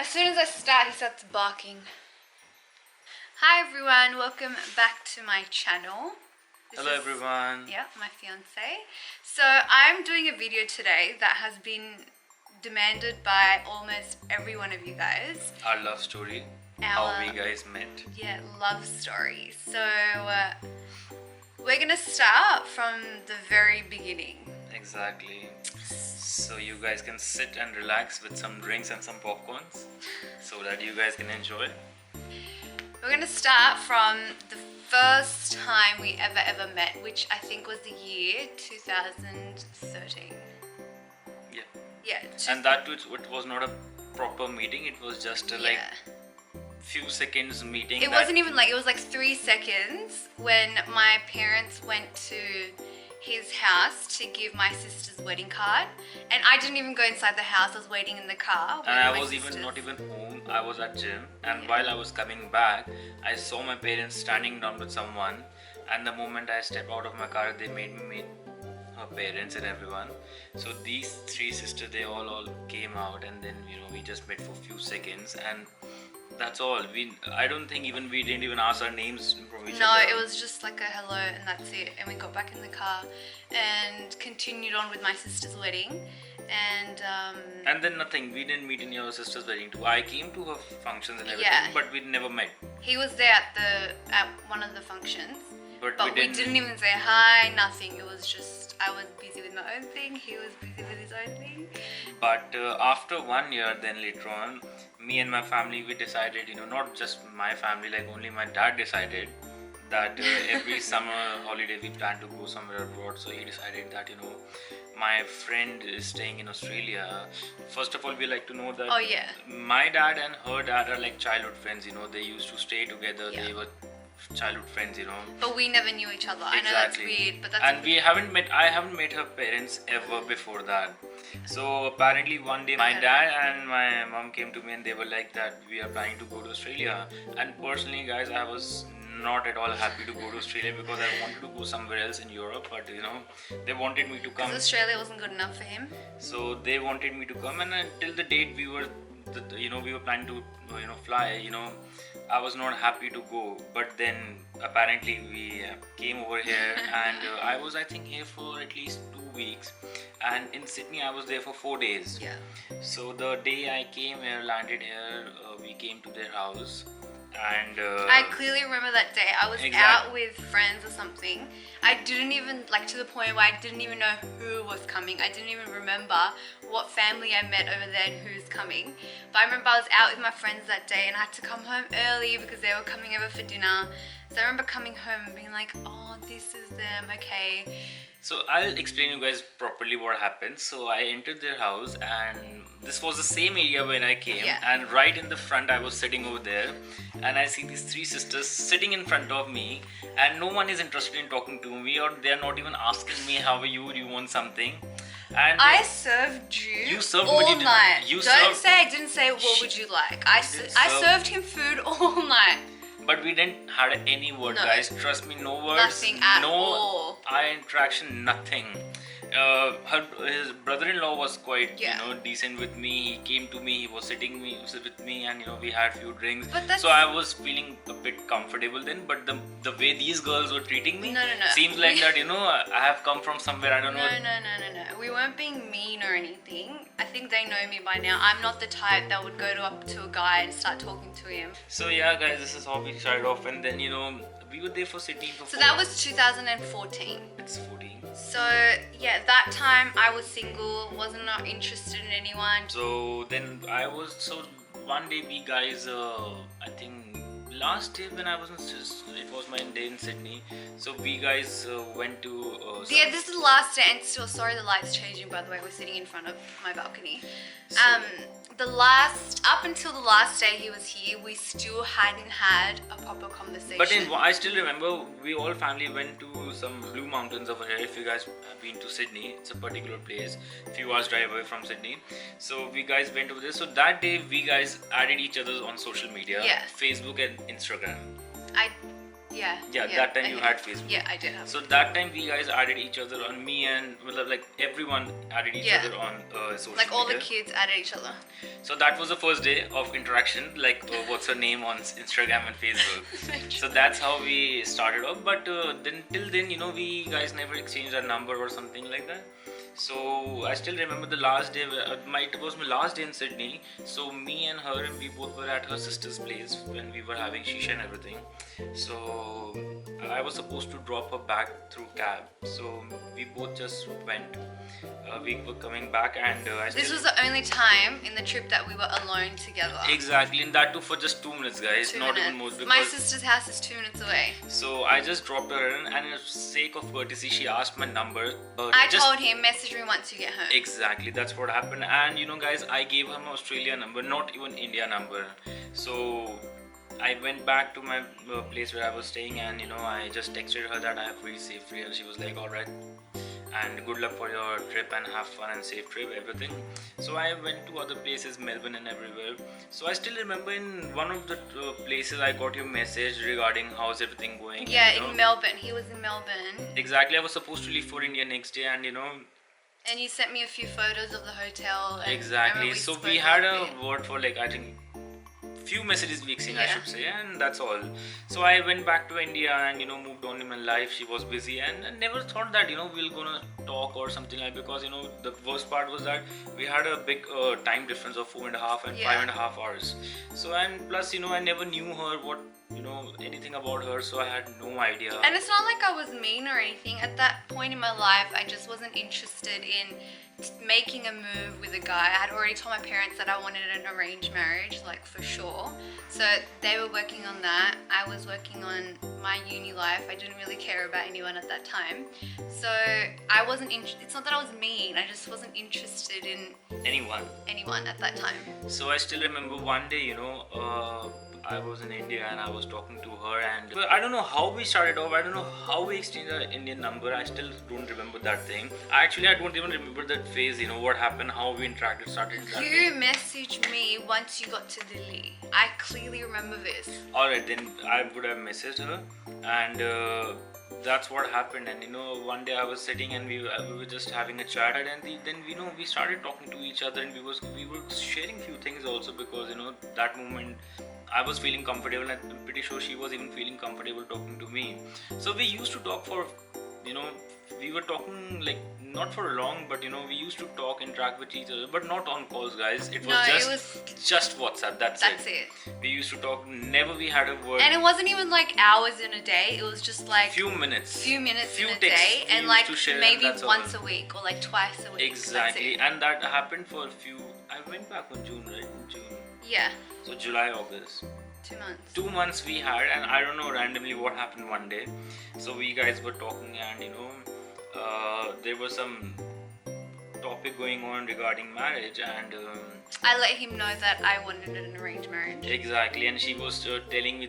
As soon as I start, he starts barking. Hi everyone, welcome back to my channel. Hello everyone. Yeah, my fiance. So I'm doing a video today that has been demanded by almost every one of you guys. Our love story. How we guys met. Yeah, love story. So we're gonna start from the very beginning. Exactly. So you guys can sit and relax with some drinks and some popcorns so that you guys can enjoy. We're gonna start from the first time we ever met, which I think was the year 2013. Yeah. Yeah. And that too, it was not a proper meeting. It was just a like few seconds meeting. It wasn't even like, it was like 3 seconds when my parents went to his house to give my sister's wedding card, and I didn't even go inside the house. I was waiting in the car. And I was not even home. I was at gym, and while I was coming back, I saw my parents standing down with someone, and the moment I stepped out of my car, they made me meet her parents and everyone. So these three sisters, they all came out, and then we just met for a few seconds, and that's all. I don't think we didn't even ask our names from each other. No, it was just like a hello and that's it. And we got back in the car and continued on with my sister's wedding. And then nothing. We didn't meet in your sister's wedding too. I came to her functions and everything, but we never met. He was there at one of the functions. But we didn't even say hi, nothing. It was just, I was busy with my own thing, he was busy with his own thing. But after 1 year, then later on, me and my family, we decided, not just my family, like only my dad decided that every summer holiday we plan to go somewhere abroad. So he decided that, my friend is staying in Australia. First of all, we like to know that my dad and her dad are like childhood friends, they used to stay together, they were childhood friends, But we never knew each other. Exactly. I know that's weird, but that's... And I haven't met her parents ever before that. So apparently one day my dad and my mom came to me and they were like that we are planning to go to Australia. And personally guys, I was not at all happy to go to Australia because I wanted to go somewhere else in Europe, but they wanted me to come. Because Australia wasn't good enough for him. So they wanted me to come, and until the date we were planning to fly, I was not happy to go, but then apparently we came over here and I was I think here for at least 2 weeks, and in Sydney I was there for 4 days. Yeah. So the day I came here, landed here, we came to their house. And I clearly remember that day. I was out with friends or something. I didn't even, like, to the point where I didn't even know who was coming. I didn't even remember what family I met over there and who's coming. But I remember I was out with my friends that day and I had to come home early because they were coming over for dinner. So I remember coming home and being like, oh, this is them, okay. So I'll explain you guys properly what happened. So I entered their house and this was the same area when I came, and right in the front I was sitting over there and I see these three sisters sitting in front of me and no one is interested in talking to me, or they are not even asking me how are you, do you want something. And I served you served all night. Don't say I didn't say what would you like. I served him food all night. But we didn't had any word, guys. Trust me, no words. Nothing at all. Eye interaction, nothing. His brother-in-law was quite, decent with me. He came to me, he was sitting with me, and we had few drinks. So I was feeling a bit comfortable then. But the way these girls were treating me, seems like that I have come from somewhere. I don't know. No. We weren't being mean or anything. I think they know me by now. I'm not the type that would go up to a guy and start talking to him. So yeah, guys, this is how we started off, and then we were there for Sydney for. So that was 2014. It's 14. So yeah, that time I was single, wasn't not interested in anyone. So then one day we guys, I think last day when I was it was my day in Sydney. So we guys went to. This is the last day, and still sorry the light's changing. By the way, we're sitting in front of my balcony. Up until the last day he was here, we still hadn't had a proper conversation. But I still remember we all family went to some Blue Mountains over here. If you guys have been to Sydney, it's a particular place, few hours drive away from Sydney. So we guys went over there. So that day we guys added each other on social media, Facebook and Instagram. Yeah. That time I you did. had Facebook. Yeah, I did have. So that time we guys added each other on me and well, like everyone added each Yeah. other on social Like all the media. kids added each other. So that was the first day of interaction, like what's her name on Instagram and Facebook. So that's how we started off. But then till then, you know, we guys never exchanged our number or something like that. So I still remember the last day. It was my last day in Sydney. So me and her, we both were at her sister's place when we were having shisha and everything. So I was supposed to drop her back through cab. So we both just went. We were coming back, and This was the only time in the trip that we were alone together. Exactly, and that too for just 2 minutes, guys. 2 Not minutes. even more. Because My sister's house is 2 minutes away. So I just dropped her in, and in sake of courtesy, she asked my number. I told him, message me once you get home. Exactly, that's what happened. And you know, guys, I gave her my Australia number, not even India number. So I went back to my place where I was staying, and you know, I just texted her that I have reached safely, and she was like, "All right, and good luck for your trip, and have fun and safe trip, everything." So I went to other places, Melbourne and everywhere. So I still remember in one of the places I got your message regarding how's everything going. Yeah, and, you know, in Melbourne. He was in Melbourne. Exactly, I was supposed to leave for India next day, and you know. And you sent me a few photos of the hotel. And Exactly. So we spoke had a a bit. word for like I think few messages we exchanged, I Yeah. should say, and that's all. So I went back to India and you know moved on in my life. She was busy, and I never thought that you know we're gonna talk or something like, because you know the worst part was that we had a big time difference of 4.5 and Yeah. 5.5 hours. So and plus you know I never knew her, what you know anything about her, so I had no idea. And it's not like I was mean or anything. At that point in my life, I just wasn't interested in making a move with a guy. I had already told my parents that I wanted an arranged marriage, like for sure. So they were working on that. I was working on my uni life. I didn't really care about anyone at that time. So I wasn't it's not that I was mean. I just wasn't interested in anyone at that time. So I still remember one day, you know, I was in India and I was talking to her, and I don't know how we started off. I don't know how we exchanged our Indian number. I still don't remember that thing. I don't even remember that phase. You know what happened, how we started interacting. You messaged me once you got to Delhi. I clearly remember this. Alright, then I would have messaged her, and that's what happened. And you know, one day I was sitting and we were just having a chat, and then you know we started talking to each other, and we were sharing few things also, because you know that moment I was feeling comfortable, and I'm pretty sure she was even feeling comfortable talking to me. So we used to talk for, you know, we were talking like not for long, but you know we used to talk, interact with each other, but not on calls, guys. It was just WhatsApp. That's it. We used to talk. Never we had a word. And it wasn't even like hours in a day. It was just like few minutes in a texts day, we and used like to share, maybe and that's once all. a week or like twice a week. Exactly, That's it. and that happened for a few. I went back on June, right? In June. Yeah, So July, August. 2 months. 2 months we had, and I don't know randomly what happened one day. So we guys were talking, and you know, there was some topic going on regarding marriage, and I let him know that I wanted an arranged marriage. exactly, and she was telling me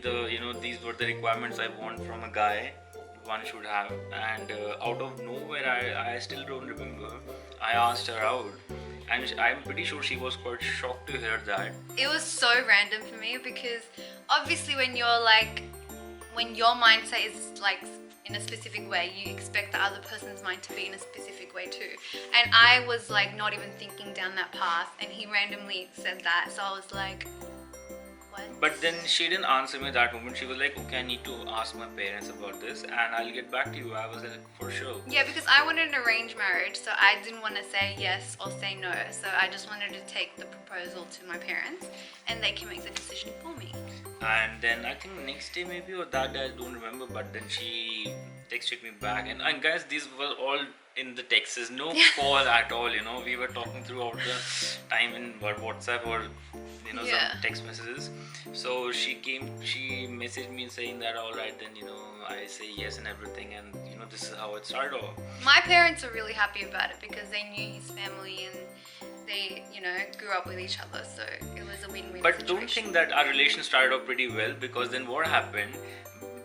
these were the requirements I want from a guy one should have, and out of nowhere I still don't remember, I asked her out, and I'm pretty sure she was quite shocked to hear that. It was so random for me because obviously when your mindset is like in a specific way, you expect the other person's mind to be in a specific way too. And I was like not even thinking down that path, and he randomly said that, so I was like, what? But then she didn't answer me that moment. She was like, okay, I need to ask my parents about this and I'll get back to you. I was like, for sure. Yeah, because I wanted an arranged marriage, so I didn't want to say yes or say no. So I just wanted to take the proposal to my parents, and they can make the decision for me. And then I think next day maybe, or that day, I don't remember, but then she texted me back, and guys, these were all in the texts, no call at all, you know. We were talking throughout the time in WhatsApp or some text messages. So she messaged me saying that, all right, then I say yes and everything, and this is how it started off. My parents were really happy about it because they knew his family and they grew up with each other, so it was a win-win But situation. don't think that our relation started off pretty well, because then what happened,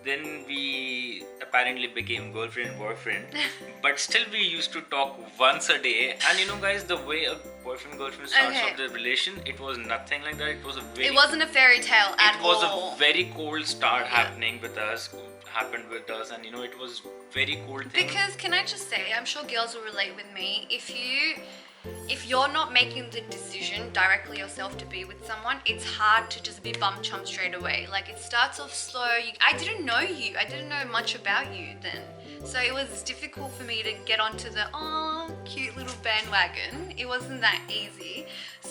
then we apparently became girlfriend and boyfriend, but still we used to talk once a day. And guys, the way a boyfriend girlfriend starts Okay. of the relation, it was nothing like that. It was a very It wasn't a fairy tale at it was all. a very cold start Yeah. happened with us, and it was very cool thing. Because can I just say, I'm sure girls will relate with me. If you're not making the decision directly yourself to be with someone, it's hard to just be bum chum straight away. Like it starts off slow. I didn't know you. I didn't know much about you then. So it was difficult for me to get onto the cute little bandwagon. It wasn't that easy.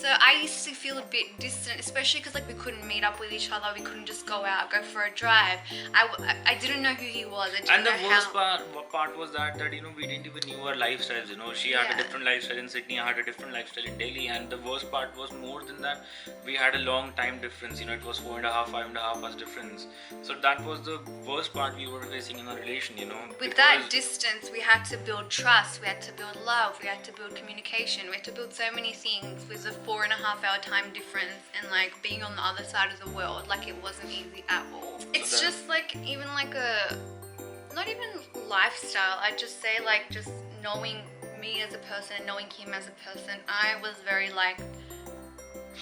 So I used to feel a bit distant, especially because like we couldn't meet up with each other. We couldn't just go out, go for a drive. I didn't know who he was. I didn't And the know worst how. part was that we didn't even knew our lifestyles. She had a Yeah. different lifestyle in Sydney, I had a different lifestyle in Delhi, and the worst part was more than that. We had a long time difference. It was 4.5, 5.5 hours difference. So that was the worst part we were facing in our relation. With that distance, we had to build trust, we had to build love, we had to build communication, we had to build so many things with a 4.5 hour time difference and like being on the other side of the world. Like it wasn't easy at all. It's just like even like not even lifestyle, I'd just say like just knowing me as a person, knowing him as a person. I was very like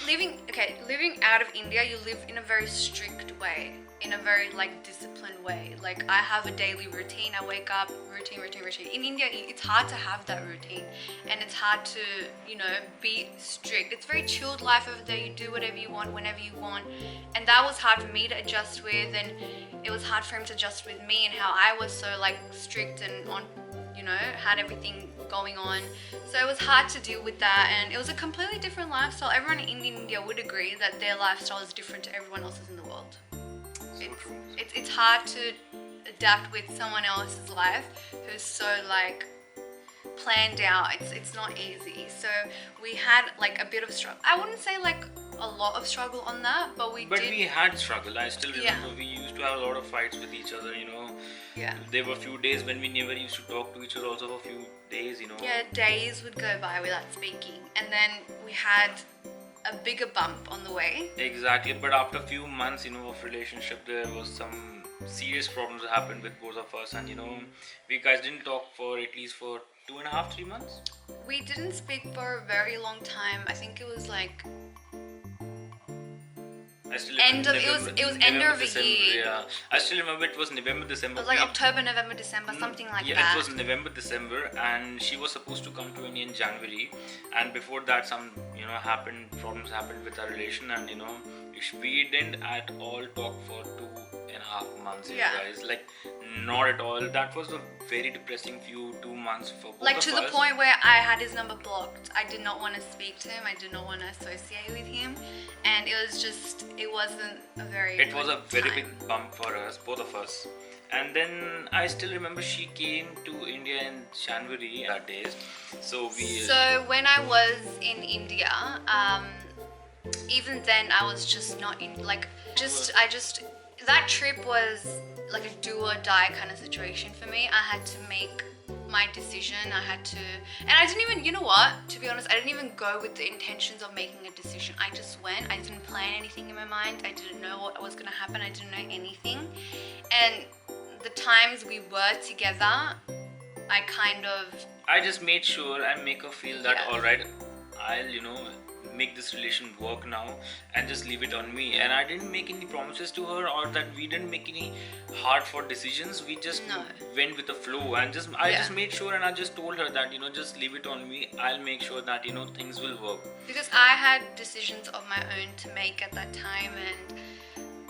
living out of India, you live in a very strict way, in a very like disciplined way. Like I have a daily routine. I wake up, routine. In India, it's hard to have that routine, and it's hard to be strict. It's very chilled life over there. You do whatever you want whenever you want, and that was hard for me to adjust with, and it was hard for him to adjust with me and how I was so like strict and on, had everything going on. So it was hard to deal with that, and it was a completely different lifestyle. Everyone in India would agree that their lifestyle is different to everyone else's in the world. It's hard to adapt with someone else's life who's so like planned out. It's not easy. So we had like a bit of struggle. I wouldn't say like a lot of struggle on that, but we had struggle. I still remember we used to have a lot of fights with each other. Yeah. There were a few days when we never used to talk to each other also for a few days. Yeah, days would go by without speaking, and then we had a bigger bump on the way. Exactly, but after a few months, of relationship, there was some serious problems that happened with both of us, and we guys didn't talk for at least for 2.5, 3 months. We didn't speak for a very long time. I think it was like end of the year. Yeah, I still remember it was November, December. It was like October, November, December, something like that. Yeah, it was November, December, and she was supposed to come to India in January, and before that, some problems happened with our relation, and we didn't at all talk for 2.5 months. You guys, like not at all. That was a very depressing 2 months for both like of to us. the point where I had his number blocked. I did not want to speak to him. I did not want to associate with him, and it wasn't a very It was a very time. big bump for us, both of us. And then I still remember she came to India in January that days. So when I was in India, even then I was just not in that trip was like a do or die kind of situation for me. I had to make my decision. And I didn't even, to be honest, I didn't even go with the intentions of making a decision. I just went. I didn't plan anything in my mind. I didn't know what was going to happen. I didn't know anything. And the times we were together, I just made sure I make her feel that alright, I'll make this relation work now and just leave it on me. And I didn't make any promises to her, or that we didn't make any hard fought decisions. We just went with the flow, and I just made sure, and I just told her that just leave it on me. I'll make sure that things will work, because I had decisions of my own to make at that time, and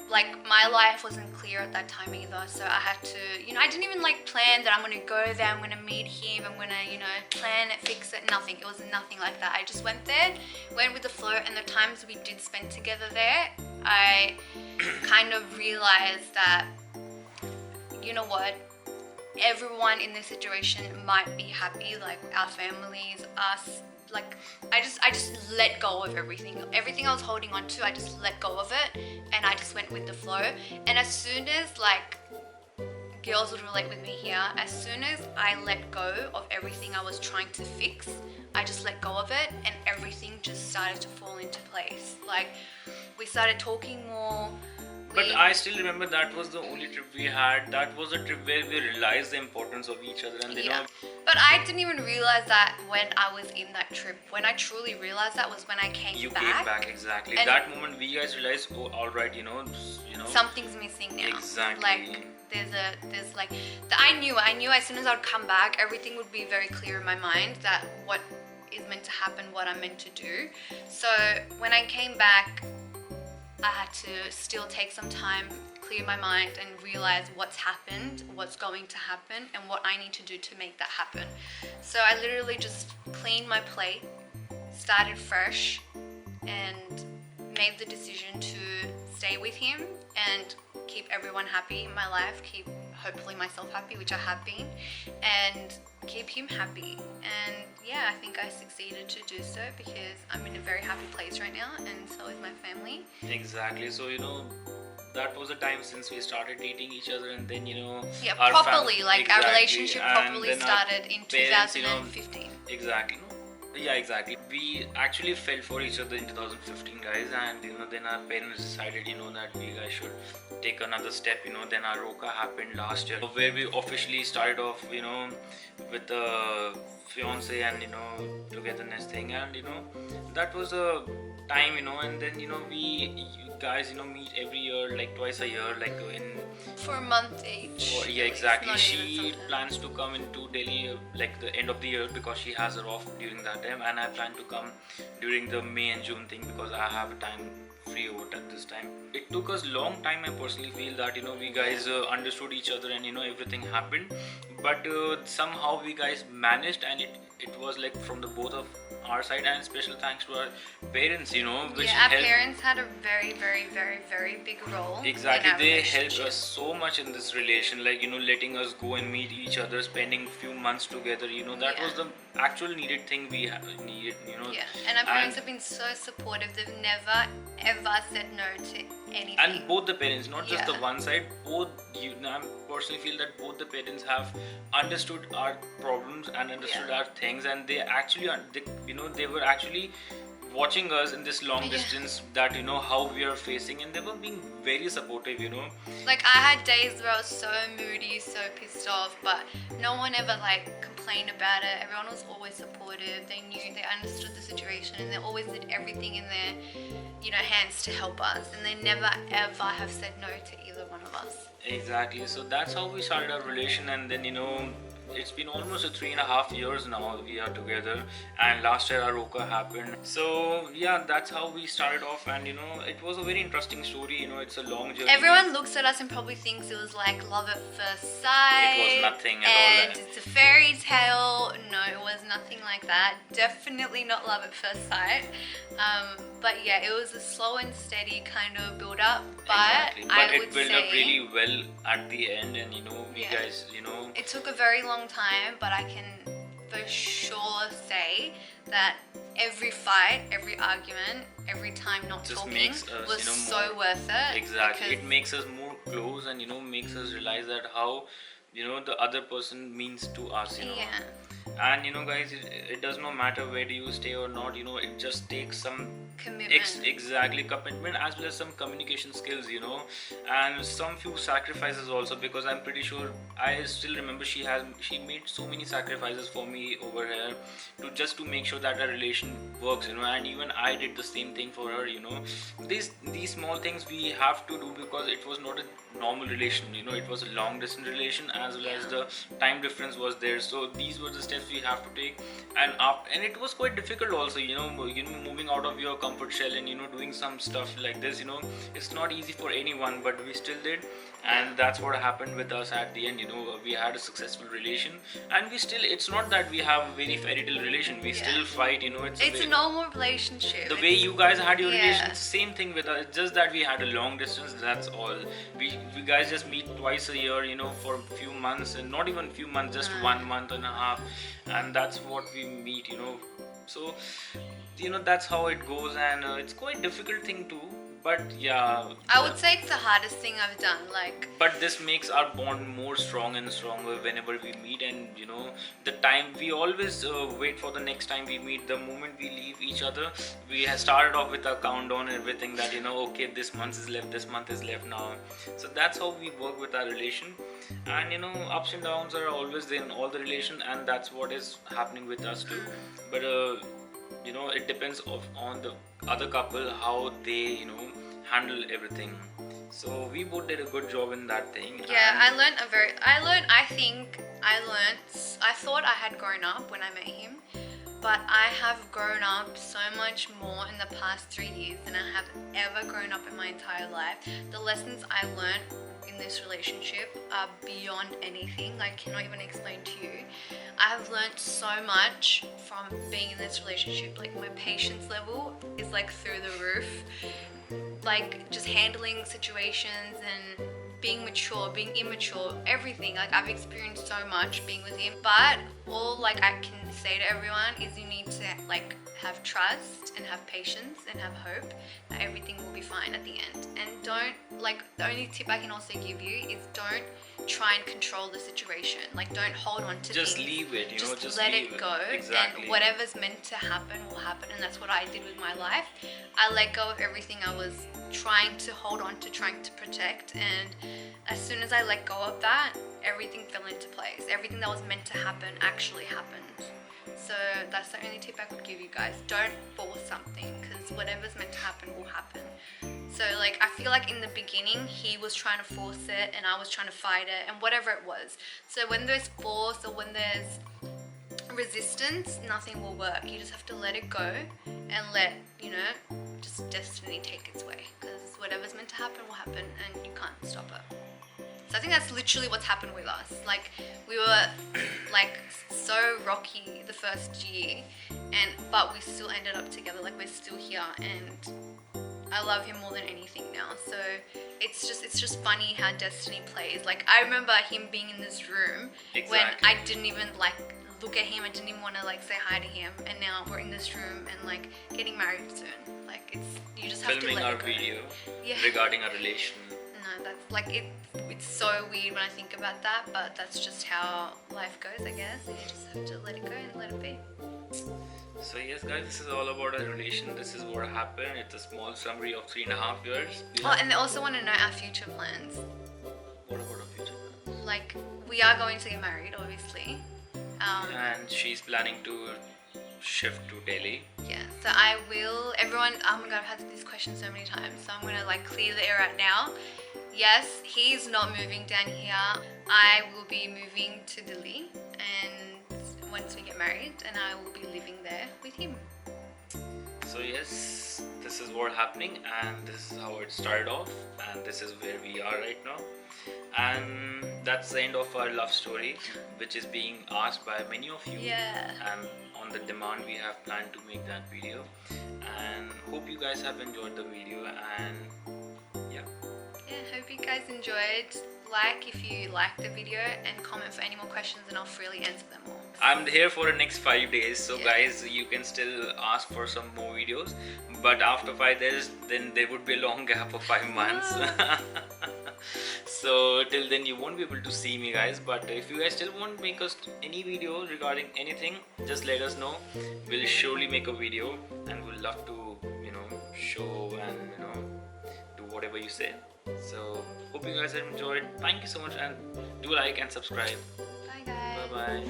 like my life wasn't clear at that time either. So I had to, I didn't even like plan that I'm going to go there, I'm going to meet him, I'm going to plan it, fix it, nothing. It was nothing like that. I just went there, went with the flow, and the times we did spend together there, I kind of realized that, everyone in this situation might be happy, like our families, us. Like I just let go of everything I was holding on to. I just let go of it, and I just went with the flow. And as soon as like girls would relate with me here, as soon as I let go of everything I was trying to fix, I just let go of it, and everything just started to fall into place. Like we started talking more, But I still remember that was the only trip we had. That was a trip where we realized the importance of each other, and you know. But I didn't even realize that when I was in that trip. When I truly realized that was when I came back. You came back, exactly. That moment we guys realized, oh, all right, you know, something's missing now. Exactly. Like I knew as soon as I would come back, everything would be very clear in my mind that what is meant to happen, what I'm meant to do. So when I came back, I had to still take some time, clear my mind, and realize what's happened, what's going to happen, and what I need to do to make that happen. So I literally just cleaned my plate, started fresh, and made the decision to stay with him and keep everyone happy in my life, keep hopefully myself happy, which I have been, and keep him happy. And yeah, I think I succeeded to do so because I'm in a very happy place right now, and so is my family. Exactly. So that was a time since we started dating each other, and then our properly exactly. Our relationship properly started in parents, 2015. Exactly. Yeah, exactly. We actually fell for each other in 2015, guys, and then our parents decided that we guys should take another step. Then our Roka happened last year, where we officially started off with the fiance and togetherness thing, and that was a time, and then we guys meet every year, like twice a year, like for a month each. Yeah, exactly. She plans to come into Delhi like the end of the year because she has her off during that time, and I plan to come during the May and June thing because I have a time free over at this time. It took us long time. I personally feel that we guys understood each other, and everything happened, but somehow we guys managed, and it was like from the both of our side, and special thanks to our parents, which our parents had a very, very, very, very big role. Exactly, they helped us so much in this relation, like letting us go and meet each other, spending few months together. That was the actual needed thing we needed. Yeah, and our parents have been so supportive. They've never ever said no to anything. And both the parents, not just the one side. Both I personally feel that both the parents have understood our problems and understood our things, and they actually they were actually watching us in this long distance, that how we are facing, and they were being very supportive. Like I had days where I was so moody, so pissed off, but no one ever complained about it. Everyone was always supportive. They knew, they understood the situation, and they always did everything in their hands to help us, and they never ever have said no to either one of us. Exactly. So that's how we started our relation, and then it's been almost 3.5 years now we are together, and last year our Roka happened. So yeah, that's how we started off, and it was a very interesting story. It's a long journey. Everyone looks at us and probably thinks it was like love at first sight. It was nothing at all. And it's a fairy tale. No, it was nothing like that. Definitely not love at first sight. But yeah, it was a slow and steady kind of build up. But exactly. But it built up really well at the end, and we guys it took a very long time, but I can for sure say that every fight, every argument, every time not just talking makes us, was so worth it. Exactly. It makes us more close, and makes us realize that how the other person means to us. And guys, it does not matter where do you stay or not. It just takes some commitment. Exactly, commitment, as well as some communication skills. And some few sacrifices also, because I'm pretty sure, I still remember she made so many sacrifices for me over here to make sure that our relation works. And even I did the same thing for her. These small things we have to do, because it was not a normal relation. It was a long distance relation, as well as the time difference was there. So these were the steps we have to take, and it was quite difficult also. Moving out of your comfort shell and doing some stuff like this. It's not easy for anyone, but we still did, and that's what happened with us at the end. We had a successful relation, and we still. It's not that we have a very fairy tale relation. We still fight. It's a normal relationship. The way you guys had your relation, same thing with us. It's just that we had a long distance. That's all. We guys just meet twice a year. For a few months, and not even a few months, just 1 month and a half, and that's what we meet. So that's how it goes, and it's quite difficult thing too, But yeah, I would say it's the hardest thing I've done. Like, but this makes our bond more strong and stronger whenever we meet. And you know, the time we always wait for the next time we meet. The moment we leave each other, we have started off with a countdown and everything, that you know, okay, this month is left, this month is left now. So that's how we work with our relation. And you know, ups and downs are always there in all the relation, and that's what is happening with us too. But you know, it depends on the other couple, how they, you know, handle everything. So we both did a good job in that thing. yeah, I thought I had grown up when I met him, but I have grown up so much more in the past 3 years than I have ever grown up in my entire life. The lessons I learned in this relationship are beyond anything. I cannot even explain to you. I have learned so much from being in this relationship. Like, my patience level is like through the roof. Like, just handling situations and being mature, being immature, everything. Like, I've experienced so much being with him. But all like I can say to everyone is, you need to like have trust and have patience and have hope that everything will be fine at the end. And don't, like, the only tip I can also give you is don't try and control the situation. Like, don't hold on to just things. leave it, you know, just let leave it go. Exactly. And whatever's meant to happen will happen. And that's what I did with my life. I let go of everything I was trying to hold on to, trying to protect. And as soon as I let go of that, everything fell into place. Everything that was meant to happen actually happened. So that's the only tip I could give you guys. Don't force something, because whatever's meant to happen will happen. So like, I feel like in the beginning he was trying to force it and I was trying to fight it, and whatever it was. So when there's force or when there's resistance, nothing will work. You just have to let it go and let, you know, just destiny take its way, because whatever's meant to happen will happen and you can't stop it. So I think that's literally what's happened with us. Like, we were like so rocky the first year, but we still ended up together. Like, we're still here, and I love him more than anything now. So it's just funny how destiny plays. Like, I remember him being in this room when I didn't even like look at him. I didn't even want to like say hi to him, and now we're in this room and like getting married soon. Like, you just have filming to let our it go. video Yeah. regarding our relation. No, that's like it's so weird when I think about that, but that's just how life goes, I guess. And you just have to let it go and let it be. So yes guys, this is all about our relation. This is what happened. It's a small summary of 3.5 years. Oh, and they also want to know our future plans. What about our future plans? Like, we are going to get married, obviously. And she's planning to shift to Delhi. Yeah, so I will, everyone, oh my god, I've had this question so many times, so I'm going to like clear the air right now. Yes, he's not moving down here. I will be moving to Delhi, and once we get married, and I will be living there with him. So yes, this is what happening, and this is how it started off, and this is where we are right now. And that's the end of our love story, which is being asked by many of you. Yeah. And on the demand, we have planned to make that video, and hope you guys have enjoyed the video. And yeah, hope you guys enjoyed. Like if you liked the video, and comment for any more questions, and I'll freely answer them all. I'm here for the next 5 days, so Yeah. guys, you can still ask for some more videos, but after 5 days, then there would be a long gap of 5 months. So till then you won't be able to see me, guys. But if you guys still want to make us any video regarding anything, just let us know. We'll surely make a video, and we'll love to, you know, show and, you know, do whatever you say. So hope you guys have enjoyed. Thank you so much, and do like and subscribe. Bye guys. Bye bye.